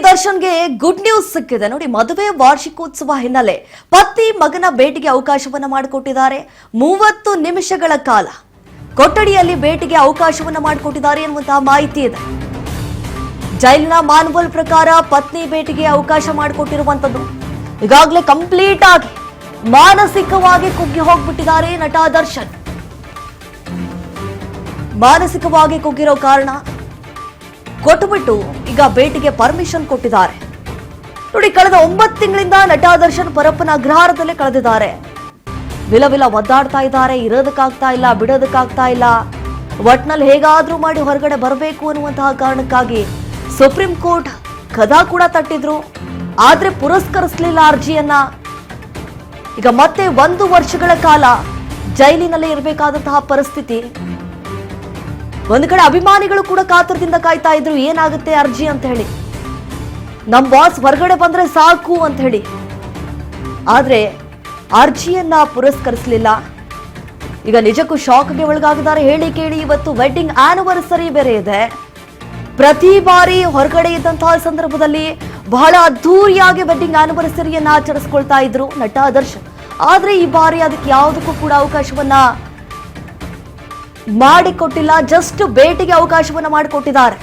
ದರ್ಶನ್ಗೆ good news ಸಿಕ್ಕಿದೆ ನೋಡಿ. ಮದುವೆ ವಾರ್ಷಿಕೋತ್ಸವ ಹಿನ್ನೆಲೆ ಪತಿ ಮಗನ ಭೇಟಿಗೆ ಅವಕಾಶವನ್ನ ಮಾಡಿಕೊಟ್ಟಿದ್ದಾರೆ. 30 ನಿಮಿಷಗಳ ಕಾಲ ಕೊಠಡಿಯಲ್ಲಿ ಭೇಟಿಗೆ ಅವಕಾಶವನ್ನ ಮಾಡಿಕೊಟ್ಟಿದ್ದಾರೆ ಎನ್ನುವಂತಹ ಮಾಹಿತಿ ಇದೆ. ಜೈಲಿನ ಮಾನ್ಯುವಲ್ ಪ್ರಕಾರ ಪತ್ನಿ ಭೇಟಿಗೆ ಅವಕಾಶ ಮಾಡಿಕೊಟ್ಟಿರುವಂತದ್ದು. ಈಗಾಗಲೇ ಕಂಪ್ಲೀಟ್ ಆಗಿ ಮಾನಸಿಕವಾಗಿ ಕುಗ್ಗಿ ಹೋಗ್ಬಿಟ್ಟಿದ್ದಾರೆ ನಟ ದರ್ಶನ್. ಮಾನಸಿಕವಾಗಿ ಕುಗ್ಗಿರೋ ಕಾರಣ ಕೊಟ್ಟುಬಿಟ್ಟು ಈಗ ಭೇಟಿಗೆ ಪರ್ಮಿಷನ್ ಕೊಟ್ಟಿದ್ದಾರೆ ನೋಡಿ. ಕಳೆದ 9 ತಿಂಗಳಿಂದ ನಟ ದರ್ಶನ್ ಪರಪ್ಪನ ಅಗ್ರಹಾರದಲ್ಲೇ ಕಳೆದಿದ್ದಾರೆ. ವಿಲವಿಲ ಒದ್ದಾಡ್ತಾ ಇದ್ದಾರೆ. ಇರೋದಕ್ಕಾಗ್ತಾ ಇಲ್ಲ, ಬಿಡೋದಕ್ಕಾಗ್ತಾ ಇಲ್ಲ. ಒಟ್ನಲ್ಲಿ ಹೇಗಾದ್ರೂ ಮಾಡಿ ಹೊರಗಡೆ ಬರಬೇಕು ಅನ್ನುವಂತಹ ಕಾರಣಕ್ಕಾಗಿ ಸುಪ್ರೀಂ ಕೋರ್ಟ್ ಕದಾ ಕೂಡ ತಟ್ಟಿದ್ರು. ಆದ್ರೆ ಪುರಸ್ಕರಿಸಲಿಲ್ಲ ಅರ್ಜಿಯನ್ನ. ಈಗ ಮತ್ತೆ 1 ವರ್ಷಗಳ ಕಾಲ ಜೈಲಿನಲ್ಲೇ ಇರಬೇಕಾದಂತಹ ಪರಿಸ್ಥಿತಿ. ಒಂದು ಕಡೆ ಅಭಿಮಾನಿಗಳು ಕೂಡ ಕಾತರದಿಂದ ಕಾಯ್ತಾ ಇದ್ರು, ಏನಾಗುತ್ತೆ ಅರ್ಜಿ ಅಂತ ಹೇಳಿ, ನಮ್ ಬಾಸ್ ಹೊರಗಡೆ ಬಂದ್ರೆ ಸಾಕು ಅಂತ ಹೇಳಿ. ಆದ್ರೆ ಅರ್ಜಿಯನ್ನ ಪುರಸ್ಕರಿಸಲಿಲ್ಲ. ಈಗ ನಿಜಕ್ಕೂ ಶಾಕ್ಗೆ ಒಳಗಾಗಿದ್ದಾರೆ. ಹೇಳಿ ಕೇಳಿ ಇವತ್ತು ವೆಡ್ಡಿಂಗ್ ಆನಿವರ್ಸರಿ ಬೇರೆ ಇದೆ. ಪ್ರತಿ ಬಾರಿ ಹೊರಗಡೆ ಇದ್ದಂತಹ ಸಂದರ್ಭದಲ್ಲಿ ಬಹಳ ಅದ್ಧೂರಿಯಾಗಿ ವೆಡ್ಡಿಂಗ್ ಆನಿವರ್ಸರಿಯನ್ನ ಆಚರಿಸ್ಕೊಳ್ತಾ ಇದ್ರು ನಟ ದರ್ಶನ್. ಆದ್ರೆ ಈ ಬಾರಿ ಅದಕ್ಕೆ ಯಾವುದಕ್ಕೂ ಕೂಡ ಅವಕಾಶವನ್ನ ಮಾಡಿಕೊಟ್ಟಿಲ್ಲ. ಜಸ್ಟ್ ಭೇಟಿಗೆ ಅವಕಾಶವನ್ನ ಮಾಡಿಕೊಟ್ಟಿದ್ದಾರೆ.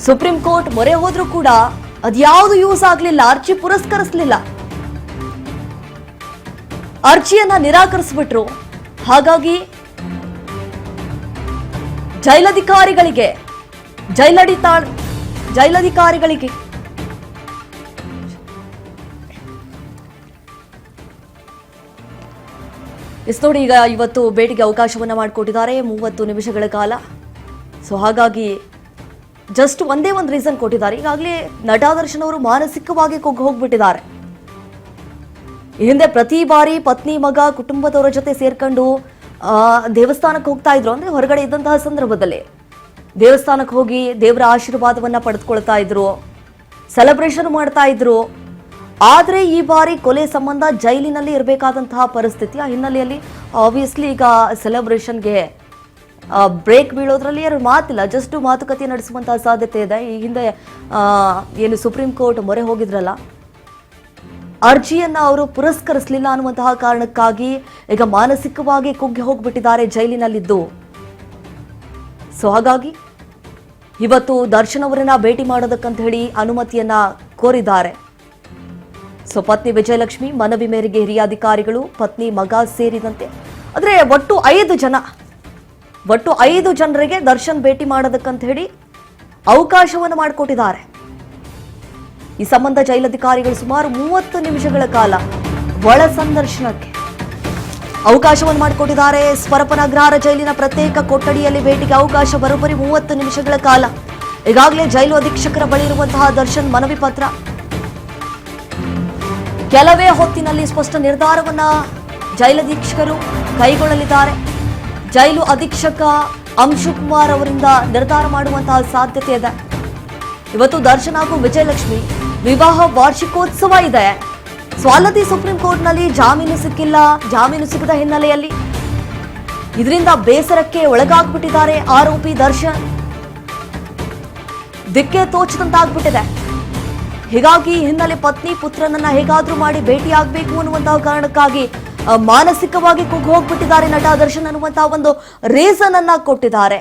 ಸುಪ್ರೀಂ ಕೋರ್ಟ್ ಮೊರೆ ಹೋದ್ರೂ ಕೂಡ ಅದ್ಯಾವುದು ಯೂಸ್ ಆಗ್ಲಿಲ್ಲ. ಅರ್ಜಿ ಪುರಸ್ಕರಿಸಲಿಲ್ಲ. ಅರ್ಜಿಯನ್ನ ನಿರಾಕರಿಸ್ಬಿಟ್ರು. ಹಾಗಾಗಿ ಜೈಲಧಿಕಾರಿಗಳಿಗೆ ನೋಡಿ, ಈಗ ಇವತ್ತು ಭೇಟಿಗೆ ಅವಕಾಶವನ್ನ ಮಾಡಿಕೊಟ್ಟಿದ್ದಾರೆ 30 ನಿಮಿಷಗಳ ಕಾಲ. ಸೊ ಹಾಗಾಗಿ ಜಸ್ಟ್ ಒಂದೇ ಒಂದು ರೀಸನ್ ಕೊಟ್ಟಿದ್ದಾರೆ. ಈಗಾಗಲೇ ನಟ ದರ್ಶನ್ ಅವರು ಮಾನಸಿಕವಾಗಿ ಕುಗ್ಗಿ ಹೋಗ್ಬಿಟ್ಟಿದ್ದಾರೆ. ಈ ಹಿಂದೆ ಪ್ರತಿ ಬಾರಿ ಪತ್ನಿ ಮಗ ಕುಟುಂಬದವರ ಜೊತೆ ಸೇರ್ಕೊಂಡು ದೇವಸ್ಥಾನಕ್ಕೆ ಹೋಗ್ತಾ ಇದ್ರು. ಅಂದ್ರೆ ಹೊರಗಡೆ ಇದ್ದಂತಹ ಸಂದರ್ಭದಲ್ಲಿ ದೇವಸ್ಥಾನಕ್ಕೆ ಹೋಗಿ ದೇವರ ಆಶೀರ್ವಾದವನ್ನ ಪಡೆದುಕೊಳ್ತಾ ಇದ್ರು, ಸೆಲೆಬ್ರೇಷನ್ ಮಾಡ್ತಾ ಇದ್ರು. ಆದ್ರೆ ಈ ಬಾರಿ ಕೊಲೆ ಸಂಬಂಧ ಜೈಲಿನಲ್ಲಿ ಇರಬೇಕಾದಂತಹ ಪರಿಸ್ಥಿತಿ. ಆ ಹಿನ್ನೆಲೆಯಲ್ಲಿ ಆಬ್ವಿಯಸ್ಲಿ ಈಗ ಸೆಲೆಬ್ರೇಷನ್ಗೆ ಬ್ರೇಕ್ ಬೀಳೋದ್ರಲ್ಲಿ ಯಾರು ಮಾತಿಲ್ಲ, ಜಸ್ಟ್ ಮಾತುಕತೆ ನಡೆಸುವಂತಹ ಸಾಧ್ಯತೆ ಇದೆ. ಈ ಹಿಂದೆ ಏನು ಸುಪ್ರೀಂ ಕೋರ್ಟ್ ಮೊರೆ ಹೋಗಿದ್ರಲ್ಲ, ಅರ್ಜಿಯನ್ನ ಅವರು ಪುರಸ್ಕರಿಸಲಿಲ್ಲ ಅನ್ನುವಂತಹ ಕಾರಣಕ್ಕಾಗಿ ಈಗ ಮಾನಸಿಕವಾಗಿ ಕುಗ್ಗಿ ಹೋಗ್ಬಿಟ್ಟಿದ್ದಾರೆ ಜೈಲಿನಲ್ಲಿದ್ದು. ಸೊ ಹಾಗಾಗಿ ಇವತ್ತು ದರ್ಶನ್ ಅವರನ್ನ ಭೇಟಿ ಮಾಡೋದಕ್ಕಂತ ಹೇಳಿ ಅನುಮತಿಯನ್ನ ಕೋರಿದ್ದಾರೆ. ಸೊ ಪತ್ನಿ ವಿಜಯಲಕ್ಷ್ಮಿ ಮನವಿ ಮೇರೆಗೆ ಹಿರಿಯ ಅಧಿಕಾರಿಗಳು, ಪತ್ನಿ ಮಗ ಸೇರಿದಂತೆ ಅಂದ್ರೆ ಒಟ್ಟು 5 ಜನರಿಗೆ ದರ್ಶನ್ ಭೇಟಿ ಮಾಡೋದಕ್ಕಂತ ಹೇಳಿ ಅವಕಾಶವನ್ನು ಮಾಡಿಕೊಟ್ಟಿದ್ದಾರೆ. ಈ ಸಂಬಂಧ ಜೈಲಧಿಕಾರಿಗಳು ಸುಮಾರು 30 ನಿಮಿಷಗಳ ಕಾಲ ಒಳ ಸಂದರ್ಶನಕ್ಕೆ ಅವಕಾಶವನ್ನು ಮಾಡಿಕೊಟ್ಟಿದ್ದಾರೆ. ಪರಪ್ಪನ ಅಗ್ರಹಾರ ಜೈಲಿನ ಪ್ರತ್ಯೇಕ ಕೊಠಡಿಯಲ್ಲಿ ಭೇಟಿಗೆ ಅವಕಾಶ ಬರೋಬ್ಬರಿ 30 ನಿಮಿಷಗಳ ಕಾಲ. ಈಗಾಗಲೇ ಜೈಲು ಅಧೀಕ್ಷಕರ ಬಳಿ ಇರುವಂತಹ ದರ್ಶನ್ ಮನವಿ ಪತ್ರ ಕೆಲವೇ ಹೊತ್ತಿನಲ್ಲಿ ಸ್ಪಷ್ಟ ನಿರ್ಧಾರವನ್ನ ಜೈಲಧೀಕ್ಷಕರು ಕೈಗೊಳ್ಳಲಿದ್ದಾರೆ. ಜೈಲು ಅಧೀಕ್ಷಕ ಅಂಶುಕುಮಾರ್ ಅವರಿಂದ ನಿರ್ಧಾರ ಮಾಡುವಂತಹ ಸಾಧ್ಯತೆ ಇದೆ. ಇವತ್ತು ದರ್ಶನ್ ಹಾಗೂ ವಿಜಯಲಕ್ಷ್ಮಿ ವಿವಾಹ ವಾರ್ಷಿಕೋತ್ಸವ ಇದೆ. ಸೊ ಅಲ್ಲದೆ ಸುಪ್ರೀಂ ಕೋರ್ಟ್ನಲ್ಲಿ ಜಾಮೀನು ಸಿಕ್ಕಿಲ್ಲ. ಜಾಮೀನು ಸಿಗದ ಹಿನ್ನೆಲೆಯಲ್ಲಿ ಇದರಿಂದ ಬೇಸರಕ್ಕೆ ಒಳಗಾಗ್ಬಿಟ್ಟಿದ್ದಾರೆ ಆರೋಪಿ ದರ್ಶನ್. ದಿಕ್ಕೆ ತೋಚದಂತಾಗ್ಬಿಟ್ಟಿದೆ. ಹೀಗಾಗಿ ಹಿನ್ನೆಲೆ ಪತ್ನಿ ಪುತ್ರನನ್ನ ಹೇಗಾದ್ರೂ ಮಾಡಿ ಭೇಟಿಯಾಗಬೇಕು ಅನ್ನುವಂತಹ ಕಾರಣಕ್ಕಾಗಿ ಮಾನಸಿಕವಾಗಿ ಕುಗ್ಗಿ ಹೋಗ್ಬಿಟ್ಟಿದ್ದಾರೆ ನಟ ದರ್ಶನ್ ಅನ್ನುವಂತಹ ಒಂದು ರೀಸನ್ ಅನ್ನ ಕೊಟ್ಟಿದ್ದಾರೆ.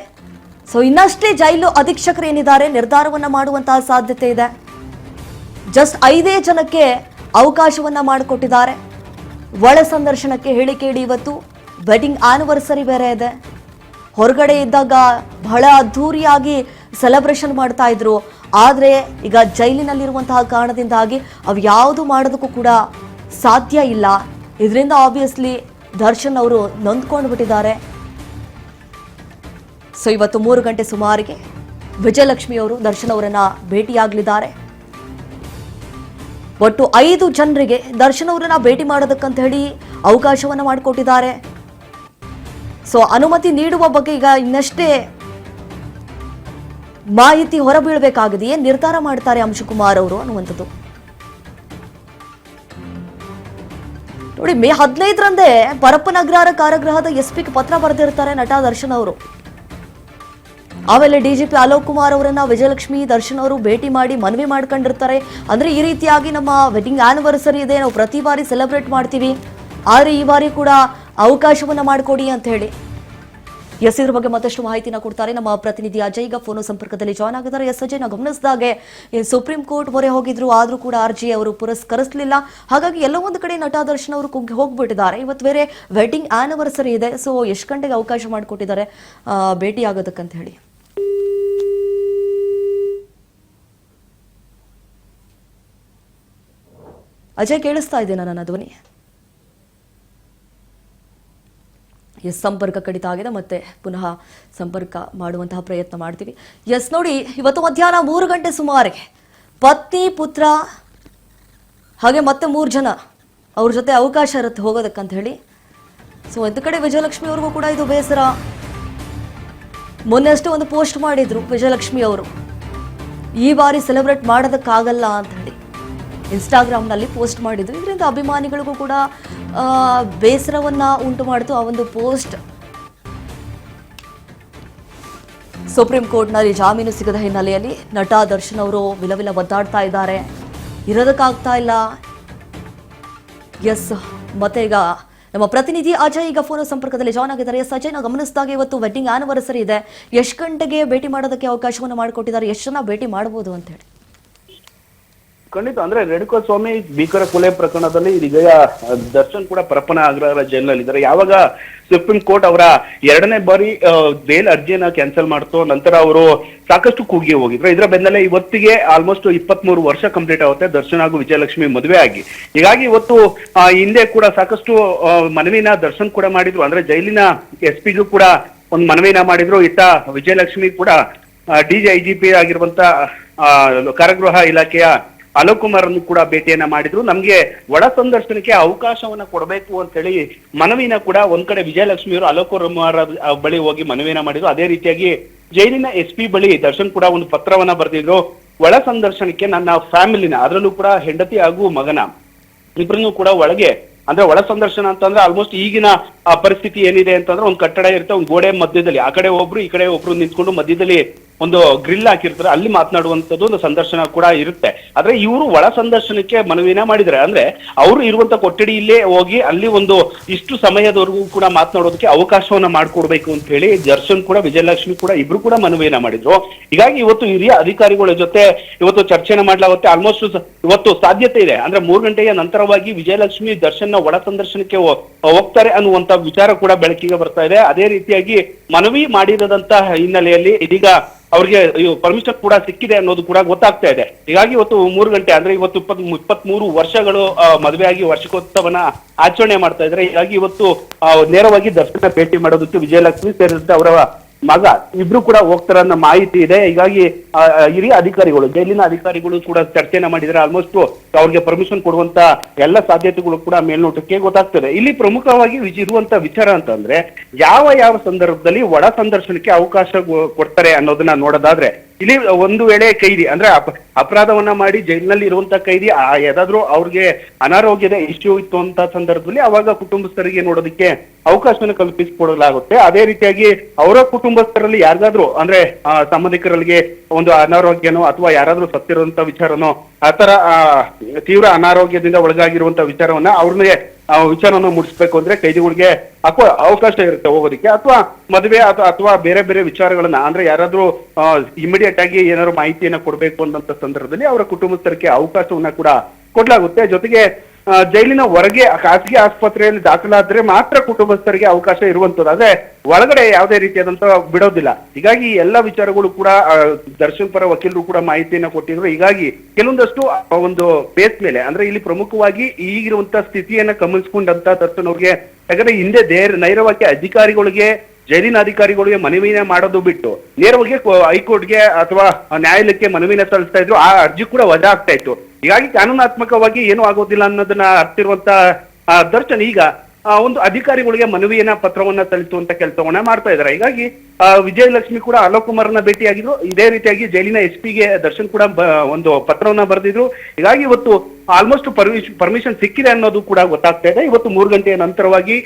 ಸೊ ಇನ್ನಷ್ಟೇ ಜೈಲು ಅಧೀಕ್ಷಕರು ಏನಿದ್ದಾರೆ ನಿರ್ಧಾರವನ್ನ ಮಾಡುವಂತಹ ಸಾಧ್ಯತೆ ಇದೆ. ಜಸ್ಟ್ 5 ಜನಕ್ಕೆ ಅವಕಾಶವನ್ನ ಮಾಡಿಕೊಟ್ಟಿದ್ದಾರೆ ಒಳ ಸಂದರ್ಶನಕ್ಕೆ. ಹೇಳಿ ಕೇಳಿ ಇವತ್ತು ವೆಡ್ಡಿಂಗ್ ಆನಿವರ್ಸರಿ ಬೇರೆ ಇದೆ. ಹೊರಗಡೆ ಇದ್ದಾಗ ಬಹಳ ಅದ್ಧೂರಿಯಾಗಿ ಸೆಲೆಬ್ರೇಷನ್ ಮಾಡ್ತಾ ಇದ್ರು. ಆದ್ರೆ ಈಗ ಜೈಲಿನಲ್ಲಿರುವಂತಹ ಕಾರಣದಿಂದಾಗಿ ಅವು ಯಾವುದು ಮಾಡೋದಕ್ಕೂ ಕೂಡ ಸಾಧ್ಯ ಇಲ್ಲ. ಇದರಿಂದ ಆಬ್ವಿಯಸ್ಲಿ ದರ್ಶನ್ ಅವರು ನೊಂದ್ಕೊಂಡು ಬಿಟ್ಟಿದ್ದಾರೆ. ಸೊ ಇವತ್ತು 3 ಗಂಟೆ ಸುಮಾರಿಗೆ ವಿಜಯಲಕ್ಷ್ಮಿ ಅವರು ದರ್ಶನ್ ಅವರನ್ನ ಭೇಟಿಯಾಗಲಿದ್ದಾರೆ. ಒಟ್ಟು 5 ಜನರಿಗೆ ದರ್ಶನ್ ಅವರನ್ನ ಭೇಟಿ ಮಾಡೋದಕ್ಕಂತ ಹೇಳಿ ಅವಕಾಶವನ್ನ ಮಾಡಿಕೊಟ್ಟಿದ್ದಾರೆ. ಸೊ ಅನುಮತಿ ನೀಡುವ ಬಗ್ಗೆ ಈಗ ಇನ್ನಷ್ಟೇ ಮಾಹಿತಿ ಹೊರಬೀಳಬೇಕಾಗಿದೆ. ಏನ್ ನಿರ್ಧಾರ ಮಾಡ್ತಾರೆ ಅಂಶುಕುಮಾರ್ ಅವರು ಅನ್ನುವಂಥದ್ದು ನೋಡಿ. ಮೇ 15ರಂದೇ ಪರಪ್ಪನ ಅಗ್ರಹಾರ ಕಾರಾಗೃಹದ ಎಸ್ಪಿಗೆ ಪತ್ರ ಬರೆದಿರ್ತಾರೆ ನಟ ದರ್ಶನ್ ಅವರು. ಆಮೇಲೆ ಡಿಜಿಪಿ ಅಲೋಕ್ ಕುಮಾರ್ ಅವರನ್ನ ವಿಜಯಲಕ್ಷ್ಮಿ ದರ್ಶನ್ ಅವರು ಭೇಟಿ ಮಾಡಿ ಮನವಿ ಮಾಡ್ಕೊಂಡಿರ್ತಾರೆ. ಅಂದ್ರೆ ಈ ರೀತಿಯಾಗಿ ನಮ್ಮ ವೆಡ್ಡಿಂಗ್ ಆನಿವರ್ಸರಿ ಇದೆ, ನಾವು ಪ್ರತಿ ಬಾರಿ ಸೆಲೆಬ್ರೇಟ್ ಮಾಡ್ತೀವಿ, ಆದ್ರೆ ಈ ಬಾರಿ ಕೂಡ ಅವಕಾಶವನ್ನ ಮಾಡಿಕೊಡಿ ಅಂತ ಹೇಳಿ. ಎಸ್, ಇದ್ರ ಬಗ್ಗೆ ಮತ್ತಷ್ಟು ಮಾಹಿತಿನ ಕೊಡ್ತಾರೆ ನಮ್ಮ ಪ್ರತಿನಿಧಿ ಅಜಯ್. ಈಗ ಫೋನ್ ಸಂಪರ್ಕದಲ್ಲಿ ಜಾಯ್ನ್ ಆಗಿದ್ದಾರೆ. ಎಸ್ ಅಜಯ್, ನಾವು ಗಮನಿಸಿದಾಗೆ ಸುಪ್ರೀಂ ಕೋರ್ಟ್ ಮೊರೆ ಹೋಗಿದ್ರು, ಆದ್ರೂ ಕೂಡ ಅರ್ಜಿ ಅವರು ಪುರಸ್ಕರಿಸಲಿಲ್ಲ. ಹಾಗಾಗಿ ಎಲ್ಲೋ ಒಂದು ಕಡೆ ನಟ ದರ್ಶನ್ ಅವರು ಕುಗ್ಗಿ ಹೋಗ್ಬಿಟ್ಟಿದ್ದಾರೆ. ಇವತ್ತು ಬೇರೆ ವೆಡ್ಡಿಂಗ್ ಆನಿವರ್ಸರಿ ಇದೆ, ಸೊ ಎಷ್ಟು ಗಂಟೆಗೆ ಅವಕಾಶ ಮಾಡಿಕೊಟ್ಟಿದ್ದಾರೆ ಭೇಟಿ ಆಗೋದಕ್ಕಂತ ಹೇಳಿ? ಅಜಯ್, ಕೇಳಿಸ್ತಾ ಇದ್ದೇನಾ ನನ್ನ ಧ್ವನಿ? ಎಸ್, ಸಂಪರ್ಕ ಕಡಿತ ಆಗಿದೆ, ಮತ್ತೆ ಪುನಃ ಸಂಪರ್ಕ ಮಾಡುವಂತಹ ಪ್ರಯತ್ನ ಮಾಡ್ತೀವಿ. ಎಸ್, ನೋಡಿ, ಇವತ್ತು ಮಧ್ಯಾಹ್ನ 3 ಗಂಟೆ ಸುಮಾರಿಗೆ ಪತ್ನಿ, ಪುತ್ರ ಹಾಗೆ ಮತ್ತೆ 3 ಜನ ಅವ್ರ ಜೊತೆ ಅವಕಾಶ ಇರುತ್ತೆ ಹೋಗೋದಕ್ಕಂತ ಹೇಳಿ. ಸೊ ಒಂದು ಕಡೆ ವಿಜಯಲಕ್ಷ್ಮಿ ಅವ್ರಿಗೂ ಕೂಡ ಇದು ಬೇಸರ. ಮೊನ್ನೆ ಅಷ್ಟೇ ಒಂದು ಪೋಸ್ಟ್ ಮಾಡಿದ್ರು ವಿಜಯಲಕ್ಷ್ಮಿ ಅವರು, ಈ ಬಾರಿ ಸೆಲೆಬ್ರೇಟ್ ಮಾಡೋದಕ್ಕಾಗಲ್ಲ ಅಂತ ಹೇಳಿ ಇನ್ಸ್ಟಾಗ್ರಾಮ್ನಲ್ಲಿ ಪೋಸ್ಟ್ ಮಾಡಿದ್ರು. ಇದರಿಂದ ಅಭಿಮಾನಿಗಳಿಗೂ ಕೂಡ ಬೇಸರವನ್ನ ಉಂಟು ಮಾಡಿತು ಆ ಒಂದು ಪೋಸ್ಟ್. ಸುಪ್ರೀಂ ಕೋರ್ಟ್ನಲ್ಲಿ ಜಾಮೀನು ಸಿಗದ ಹಿನ್ನೆಲೆಯಲ್ಲಿ ನಟ ದರ್ಶನ್ ಅವರು ವಿಲವಿಲ ಒದ್ದಾಡ್ತಾ ಇದ್ದಾರೆ, ಇರೋದಕ್ಕಾಗ್ತಾ ಇಲ್ಲ. ಎಸ್, ಮತ್ತೆ ಈಗ ನಮ್ಮ ಪ್ರತಿನಿಧಿ ಅಜಯ್ ಈಗ ಫೋನ್ ಸಂಪರ್ಕದಲ್ಲಿ ಜಾಯ್ನ್ ಆಗಿದ್ದಾರೆ. ಎಸ್ ಅಜಯ್, ನಾವು ಗಮನಿಸಿದಾಗ ಇವತ್ತು ವೆಡ್ಡಿಂಗ್ ಆನಿವರ್ಸರಿ ಇದೆ, ಎಷ್ಟು ಗಂಟೆಗೆ ಭೇಟಿ ಮಾಡೋದಕ್ಕೆ ಅವಕಾಶವನ್ನು ಮಾಡಿಕೊಟ್ಟಿದ್ದಾರೆ, ಎಷ್ಟು ಜನ ಭೇಟಿ ಮಾಡಬಹುದು ಅಂತ ಹೇಳಿ? ಖಂಡಿತ, ಅಂದ್ರೆ ರೇಣುಕಾ ಸ್ವಾಮಿ ಭೀಕರ ಕೊಲೆ ಪ್ರಕರಣದಲ್ಲಿ ಇದೀಗ ದರ್ಶನ್ ಕೂಡ ಪರಪ್ಪನ ಅಗ್ರಹಾರ ಜೈಲಿನಲ್ಲಿದ್ದಾರೆ. ಯಾವಾಗ ಸುಪ್ರೀಂ ಕೋರ್ಟ್ ಅವರ 2ನೇ ಬಾರಿ ಬೇಲ್ ಅರ್ಜಿಯನ್ನ ಕ್ಯಾನ್ಸಲ್ ಮಾಡ್ತು, ನಂತರ ಅವರು ಸಾಕಷ್ಟು ಕುಗ್ಗಿ ಹೋಗಿದ್ರು. ಇದರ ಬೆನ್ನಲ್ಲೇ ಇವತ್ತಿಗೆ ಆಲ್ಮೋಸ್ಟ್ 23 ವರ್ಷ ಕಂಪ್ಲೀಟ್ ಆಗುತ್ತೆ ದರ್ಶನ್ ಹಾಗೂ ವಿಜಯಲಕ್ಷ್ಮಿ ಮದುವೆ ಆಗಿ. ಹೀಗಾಗಿ ಇವತ್ತು ಹಿಂದೆ ಕೂಡ ಸಾಕಷ್ಟು ಮನವಿನ ದರ್ಶನ್ ಕೂಡ ಮಾಡಿದ್ರು, ಅಂದ್ರೆ ಜೈಲಿನ SP ಗೂ ಕೂಡ ಒಂದು ಮನವಿನ ಮಾಡಿದ್ರು. ಇತ್ತ ವಿಜಯಲಕ್ಷ್ಮಿ ಕೂಡ DIGP ಆಗಿರುವಂತ ಕಾರಾಗೃಹ ಇಲಾಖೆಯ ಅಲೋಕ್ ಕುಮಾರ್ ಅನ್ನು ಕೂಡ ಭೇಟಿಯನ್ನ ಮಾಡಿದ್ರು. ನಮ್ಗೆ ಒಳ ಸಂದರ್ಶನಕ್ಕೆ ಅವಕಾಶವನ್ನ ಕೊಡಬೇಕು ಅಂತ ಹೇಳಿ ಮನವಿನ ಕೂಡ ಒಂದ್ ಕಡೆ ವಿಜಯಲಕ್ಷ್ಮಿ ಅವರು ಅಲೋಕ್ ಕುಮಾರ್ ಬಳಿ ಹೋಗಿ ಮನವಿನ ಮಾಡಿದ್ರು. ಅದೇ ರೀತಿಯಾಗಿ ಜೈಲಿನ SP ಬಳಿ ದರ್ಶನ್ ಕೂಡ ಒಂದು ಪತ್ರವನ್ನ ಬರೆದಿದ್ರು. ಒಳ ಸಂದರ್ಶನಕ್ಕೆ ನನ್ನ ಫ್ಯಾಮಿಲಿನ, ಅದರಲ್ಲೂ ಕೂಡ ಹೆಂಡತಿ ಹಾಗೂ ಮಗನ ಇಬ್ಬರನ್ನು ಕೂಡ ಒಳಗೆ, ಅಂದ್ರೆ ಒಳ ಸಂದರ್ಶನ ಅಂತಂದ್ರೆ ಆಲ್ಮೋಸ್ಟ್ ಈಗಿನ ಪರಿಸ್ಥಿತಿ ಏನಿದೆ ಅಂತಂದ್ರೆ ಒಂದು ಕಟ್ಟಡ ಇರುತ್ತೆ, ಒಂದು ಗೋಡೆ ಮಧ್ಯದಲ್ಲಿ ಆ ಕಡೆ ಒಬ್ರು ಈ ಕಡೆ ಒಬ್ರು ನಿಂತ್ಕೊಂಡು ಮಧ್ಯದಲ್ಲಿ ಒಂದು ಗ್ರಿಲ್ ಹಾಕಿರ್ತಾರೆ, ಅಲ್ಲಿ ಮಾತನಾಡುವಂತದ್ದು ಒಂದು ಸಂದರ್ಶನ ಕೂಡ ಇರುತ್ತೆ. ಆದ್ರೆ ಇವರು ಒಳ ಸಂದರ್ಶನಕ್ಕೆ ಮನವಿನ ಮಾಡಿದ್ರೆ, ಅಂದ್ರೆ ಅವರು ಇರುವಂತ ಕೊಠಡಿಯಲ್ಲೇ ಹೋಗಿ ಅಲ್ಲಿ ಒಂದು ಇಷ್ಟು ಸಮಯದವರೆಗೂ ಕೂಡ ಮಾತನಾಡೋದಕ್ಕೆ ಅವಕಾಶವನ್ನ ಮಾಡ್ಕೊಡ್ಬೇಕು ಅಂತ ಹೇಳಿ ದರ್ಶನ್ ಕೂಡ ವಿಜಯಲಕ್ಷ್ಮಿ ಕೂಡ ಇಬ್ರು ಕೂಡ ಮನವಿನ ಮಾಡಿದ್ರು. ಹೀಗಾಗಿ ಇವತ್ತು ಹಿರಿಯ ಅಧಿಕಾರಿಗಳ ಜೊತೆ ಇವತ್ತು ಚರ್ಚೆನ ಮಾಡ್ಲಾಗುತ್ತೆ. ಆಲ್ಮೋಸ್ಟ್ ಇವತ್ತು ಸಾಧ್ಯತೆ ಇದೆ, ಅಂದ್ರೆ 3 ಗಂಟೆಯ ನಂತರವಾಗಿ ವಿಜಯಲಕ್ಷ್ಮಿ ದರ್ಶನ್ ಒಳ ಸಂದರ್ಶನಕ್ಕೆ ಹೋಗ್ತಾರೆ ಅನ್ನುವಂತ ವಿಚಾರ ಕೂಡ ಬೆಳಕಿಗೆ ಬರ್ತಾ ಇದೆ. ಅದೇ ರೀತಿಯಾಗಿ ಮನವಿ ಮಾಡಿದಂತಹ ಹಿನ್ನೆಲೆಯಲ್ಲಿ ಇದೀಗ ಅವ್ರಿಗೆ ಪರ್ಮಿಷನ್ ಕೂಡ ಸಿಕ್ಕಿದೆ ಅನ್ನೋದು ಕೂಡ ಗೊತ್ತಾಗ್ತಾ ಇದೆ. ಹೀಗಾಗಿ ಇವತ್ತು 3 ಗಂಟೆ, ಅಂದ್ರೆ ಇವತ್ತು 23 ವರ್ಷಗಳು ಮದುವೆಯಾಗಿ ವಾರ್ಷಿಕೋತ್ಸವನ ಆಚರಣೆ ಮಾಡ್ತಾ ಇದ್ದಾರೆ. ಹೀಗಾಗಿ ಇವತ್ತು ನೇರವಾಗಿ ದರ್ಶನ ಭೇಟಿ ಮಾಡೋದಕ್ಕೆ ವಿಜಯಲಕ್ಷ್ಮಿ ಸೇರಿದಂತೆ ಅವರ ಮಗ ಇಬ್ರು ಕೂಡ ಹೋಗ್ತಾರ ಅನ್ನೋ ಮಾಹಿತಿ ಇದೆ. ಹೀಗಾಗಿ ಹಿರಿಯ ಅಧಿಕಾರಿಗಳು, ಜೈಲಿನ ಅಧಿಕಾರಿಗಳು ಕೂಡ ಚರ್ಚೆನ ಮಾಡಿದ್ರೆ ಆಲ್ಮೋಸ್ಟ್ ಅವ್ರಿಗೆ ಪರ್ಮಿಷನ್ ಕೊಡುವಂತ ಎಲ್ಲ ಸಾಧ್ಯತೆಗಳು ಕೂಡ ಮೇಲ್ನೋಟಕ್ಕೆ ಗೊತ್ತಾಗ್ತದೆ. ಇಲ್ಲಿ ಪ್ರಮುಖವಾಗಿ ಇರುವಂತ ವಿಚಾರ ಅಂತಂದ್ರೆ ಯಾವ ಸಂದರ್ಭದಲ್ಲಿ ಒಳ ಸಂದರ್ಶನಕ್ಕೆ ಅವಕಾಶ ಕೊಡ್ತಾರೆ ಅನ್ನೋದನ್ನ ನೋಡೋದಾದ್ರೆ, ಇಲ್ಲಿ ಒಂದು ವೇಳೆ ಕೈದಿ ಅಂದ್ರೆ ಅಪರಾಧವನ್ನ ಮಾಡಿ ಜೈಲಿನಲ್ಲಿ ಇರುವಂತ ಕೈದಿ ಯಾವ್ದಾದ್ರು ಅವ್ರಿಗೆ ಅನಾರೋಗ್ಯದ ಇಶ್ಯೂ ಇತ್ತು ಅಂತ ಸಂದರ್ಭದಲ್ಲಿ ಅವಾಗ ಕುಟುಂಬಸ್ಥರಿಗೆ ನೋಡೋದಕ್ಕೆ ಅವಕಾಶವನ್ನು ಕಲ್ಪಿಸಿಕೊಡಲಾಗುತ್ತೆ. ಅದೇ ರೀತಿಯಾಗಿ ಅವರ ಕುಟುಂಬಸ್ಥರಲ್ಲಿ ಯಾರಿಗಾದ್ರೂ ಅಂದ್ರೆ ಸಂಬಂಧಿಕರಿಗೆ ಒಂದು ಅನಾರೋಗ್ಯನೋ ಅಥವಾ ಯಾರಾದ್ರೂ ಸತ್ತಿರುವಂತ ವಿಚಾರನೋ ಆತರ ತೀವ್ರ ಅನಾರೋಗ್ಯದಿಂದ ಒಳಗಾಗಿರುವಂತ ವಿಚಾರವನ್ನ ಅವ್ರನ್ನೇ ವಿಚಾರವನ್ನು ಮುಡಿಸ್ಬೇಕು ಅಂದ್ರೆ ಕೈದಿಗಳಿಗೆ ಅವಕಾಶ ಇರುತ್ತೆ ಹೋಗೋದಿಕ್ಕೆ, ಅಥವಾ ಮದುವೆ ಅಥವಾ ಬೇರೆ ಬೇರೆ ವಿಚಾರಗಳನ್ನ ಅಂದ್ರೆ ಯಾರಾದ್ರೂ ಇಮಿಡಿಯೇಟ್ ಆಗಿ ಏನಾದ್ರು ಮಾಹಿತಿಯನ್ನ ಕೊಡ್ಬೇಕು ಅನ್ನೋ ಸಂದರ್ಭದಲ್ಲಿ ಅವರ ಕುಟುಂಬಸ್ಥರಿಗೆ ಅವಕಾಶವನ್ನ ಕೂಡ ಕೊಡ್ಲಾಗುತ್ತೆ. ಜೊತೆಗೆ ಜೈಲಿನ ಹೊರಗೆ ಖಾಸಗಿ ಆಸ್ಪತ್ರೆಯಲ್ಲಿ ದಾಖಲಾದ್ರೆ ಮಾತ್ರ ಕುಟುಂಬಸ್ಥರಿಗೆ ಅವಕಾಶ ಇರುವಂತದ್ದು, ಆದ್ರೆ ಒಳಗಡೆ ಯಾವುದೇ ರೀತಿಯಾದಂತ ಬಿಡೋದಿಲ್ಲ. ಹೀಗಾಗಿ ಎಲ್ಲ ವಿಚಾರಗಳು ಕೂಡ ದರ್ಶನ್ ಪರ ವಕೀಲರು ಕೂಡ ಮಾಹಿತಿಯನ್ನ ಕೊಟ್ಟಿದ್ರು. ಹೀಗಾಗಿ ಕೆಲವೊಂದಷ್ಟು ಒಂದು ಬೇಸ್ ಮೇಲೆ ಅಂದ್ರೆ ಇಲ್ಲಿ ಪ್ರಮುಖವಾಗಿ ಈಗಿರುವಂತ ಸ್ಥಿತಿಯನ್ನ ಗಮನಿಸ್ಕೊಂಡಂತ ದರ್ಶನ್ ಅವ್ರಿಗೆ, ಯಾಕಂದ್ರೆ ಹಿಂದೆ ನೇರವಾಗಿ ಅಧಿಕಾರಿಗಳಿಗೆ, ಜೈಲಿನ ಅಧಿಕಾರಿಗಳಿಗೆ ಮನವಿನ ಮಾಡೋದು ಬಿಟ್ಟು ನೇರವಾಗಿ ಹೈಕೋರ್ಟ್ಗೆ ಅಥವಾ ನ್ಯಾಯಾಲಯಕ್ಕೆ ಮನವಿನ ಸಲ್ಲಿಸ್ತಾ ಇದ್ರು. ಆ ಅರ್ಜಿ ಕೂಡ ವಜಾ ಆಗ್ತಾ ಇತ್ತು. ಹೀಗಾಗಿ ಕಾನೂನಾತ್ಮಕವಾಗಿ ಏನು ಆಗೋದಿಲ್ಲ ಅನ್ನೋದನ್ನ ಅರ್ತಿರುವಂತ ದರ್ಶನ್ ಈಗ ಒಂದು ಅಧಿಕಾರಿಗಳಿಗೆ ಮನವಿಯನ್ನ ಪತ್ರವನ್ನ ಸಲ್ಲಿಸುವಂತ ಕೆಲಸವನ್ನ ಮಾಡ್ತಾ ಇದ್ದಾರೆ. ಹೀಗಾಗಿ ವಿಜಯಲಕ್ಷ್ಮಿ ಕೂಡ ಅಲೋಕ್ ಕುಮಾರ್ನ ಭೇಟಿಯಾಗಿದ್ರು. ಇದೇ ರೀತಿಯಾಗಿ ಜೈಲಿನ SP ಗೆ ದರ್ಶನ್ ಕೂಡ ಒಂದು ಪತ್ರವನ್ನ ಬರೆದಿದ್ರು. ಹೀಗಾಗಿ ಇವತ್ತು ಆಲ್ಮೋಸ್ಟ್ ಪರ್ಮಿಷನ್ ಸಿಕ್ಕಿದೆ ಅನ್ನೋದು ಕೂಡ ಗೊತ್ತಾಗ್ತಾ ಇದೆ. ಇವತ್ತು 3 ಗಂಟೆಯ ನಂತರವಾಗಿ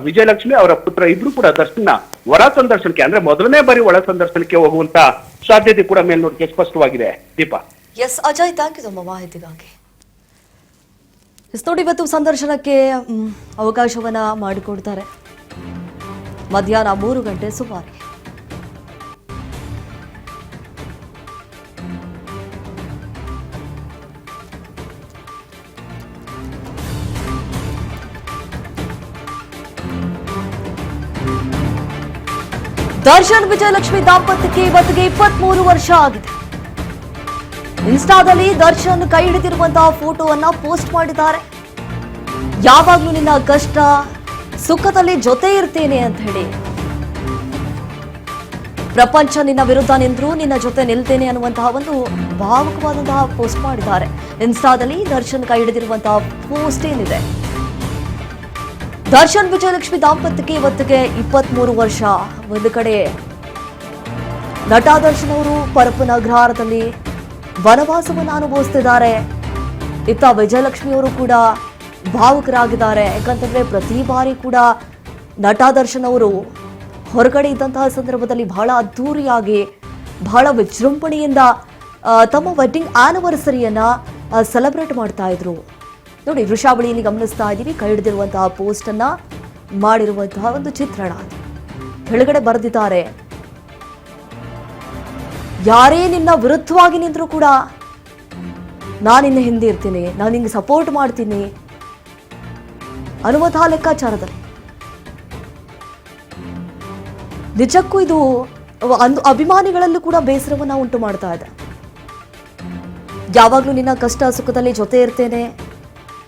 ವಿಜಯಲಕ್ಷ್ಮಿ ಅವರ ಪುತ್ರ ಇಬ್ರು ಕೂಡ ದರ್ಶನ ಹೊರ ಸಂದರ್ಶನಕ್ಕೆ ಅಂದ್ರೆ ಮೊದಲನೇ ಬಾರಿ ಒಳ ಸಂದರ್ಶನಕ್ಕೆ ಹೋಗುವಂತ ಸಾಧ್ಯತೆ ಕೂಡ ಮೇಲ್ನೋಟಕ್ಕೆ ಸ್ಪಷ್ಟವಾಗಿದೆ. Deepa. Yes Ajay, thank you ತಮ್ಮ ಮಾಹಿತಿಗಾಗಿ. ನೋಡಿ, ಇವತ್ತು ಸಂದರ್ಶನಕ್ಕೆ ಅವಕಾಶವನ್ನ ಮಾಡಿಕೊಡ್ತಾರೆ ಮಧ್ಯಾಹ್ನ 3 ಗಂಟೆ ಸುಮಾರು. ದರ್ಶನ್ ವಿಜಯಲಕ್ಷ್ಮಿ ದಾಂಪತ್ಯಕ್ಕೆ ಇವತ್ತಿಗೆ 23 ವರ್ಷ ಆಗಿದೆ. ಇನ್ಸ್ಟಾದಲ್ಲಿ ದರ್ಶನ್ ಕೈ ಹಿಡಿದಿರುವಂತಹ ಫೋಟೋವನ್ನ ಪೋಸ್ಟ್ ಮಾಡಿದ್ದಾರೆ. ಯಾವಾಗ್ಲೂ ನಿನ್ನ ಕಷ್ಟ ಸುಖದಲ್ಲಿ ಜೊತೆ ಇರ್ತೇನೆ ಅಂತ ಹೇಳಿ, ಪ್ರಪಂಚ ನಿನ್ನ ವಿರುದ್ಧ ನಿಂದ್ರು ನಿನ್ನ ಜೊತೆ ನಿಲ್ತೇನೆ ಅನ್ನುವಂತಹ ಒಂದು ಭಾವುಕವಾದಂತಹ ಪೋಸ್ಟ್ ಮಾಡಿದ್ದಾರೆ. ಇನ್ಸ್ಟಾದಲ್ಲಿ ದರ್ಶನ್ ಕೈ ಹಿಡಿದಿರುವಂತಹ ಪೋಸ್ಟ್ ಏನಿದೆ, ದರ್ಶನ್ ವಿಜಯಲಕ್ಷ್ಮಿ ದಾಂಪತ್ಯಕ್ಕೆ ಇವತ್ತಿಗೆ 23 ವರ್ಷ. ಒಂದು ಕಡೆ ನಟ ದರ್ಶನ್ ಅವರು ಪರಪ್ಪನ ಅಗ್ರಹಾರದಲ್ಲಿ ವನವಾಸವನ್ನು ಅನುಭವಿಸ್ತಿದ್ದಾರೆ. ಇತ್ತ ವಿಜಯಲಕ್ಷ್ಮಿ ಅವರು ಕೂಡ ಭಾವುಕರಾಗಿದ್ದಾರೆ. ಯಾಕಂತಂದ್ರೆ ಪ್ರತಿ ಬಾರಿ ಕೂಡ ನಟ ದರ್ಶನ್ ಅವರು ಹೊರಗಡೆ ಇದ್ದಂತಹ ಸಂದರ್ಭದಲ್ಲಿ ಬಹಳ ಅದ್ಧೂರಿಯಾಗಿ ಬಹಳ ವಿಜೃಂಭಣೆಯಿಂದ ತಮ್ಮ ವೆಡ್ಡಿಂಗ್ ಆನಿವರ್ಸರಿಯನ್ನ ಸೆಲೆಬ್ರೇಟ್ ಮಾಡ್ತಾ ಇದ್ರು. ನೋಡಿ, ವೃಷಾವಳಿಯಲ್ಲಿ ಗಮನಿಸ್ತಾ ಇದ್ದೀವಿ, ಕೈ ಹಿಡಿದಿರುವಂತಹ ಪೋಸ್ಟ್ ಅನ್ನ ಮಾಡಿರುವಂತಹ ಒಂದು ಚಿತ್ರಣ. ಕೆಳಗಡೆ ಬರೆದಿದ್ದಾರೆ, ಯಾರೇ ನಿನ್ನ ವಿರುದ್ಧವಾಗಿ ನಿಂತರೂ ಕೂಡ ನಾನು ನಿನ್ನ ಹಿಂದೆ ಇರ್ತೀನಿ, ನಾನು ನಿಂಗೆ ಸಪೋರ್ಟ್ ಮಾಡ್ತೀನಿ ಅನ್ನುವಂತಹ ಲೆಕ್ಕಾಚಾರದಲ್ಲಿ. ನಿಜಕ್ಕೂ ಇದು ಅಭಿಮಾನಿಗಳಲ್ಲೂ ಕೂಡ ಬೇಸರವನ್ನ ಉಂಟು ಮಾಡ್ತಾ ಇದೆ. ಯಾವಾಗ್ಲೂ ನಿನ್ನ ಕಷ್ಟ ಸುಖದಲ್ಲಿ ಜೊತೆ ಇರ್ತೇನೆ,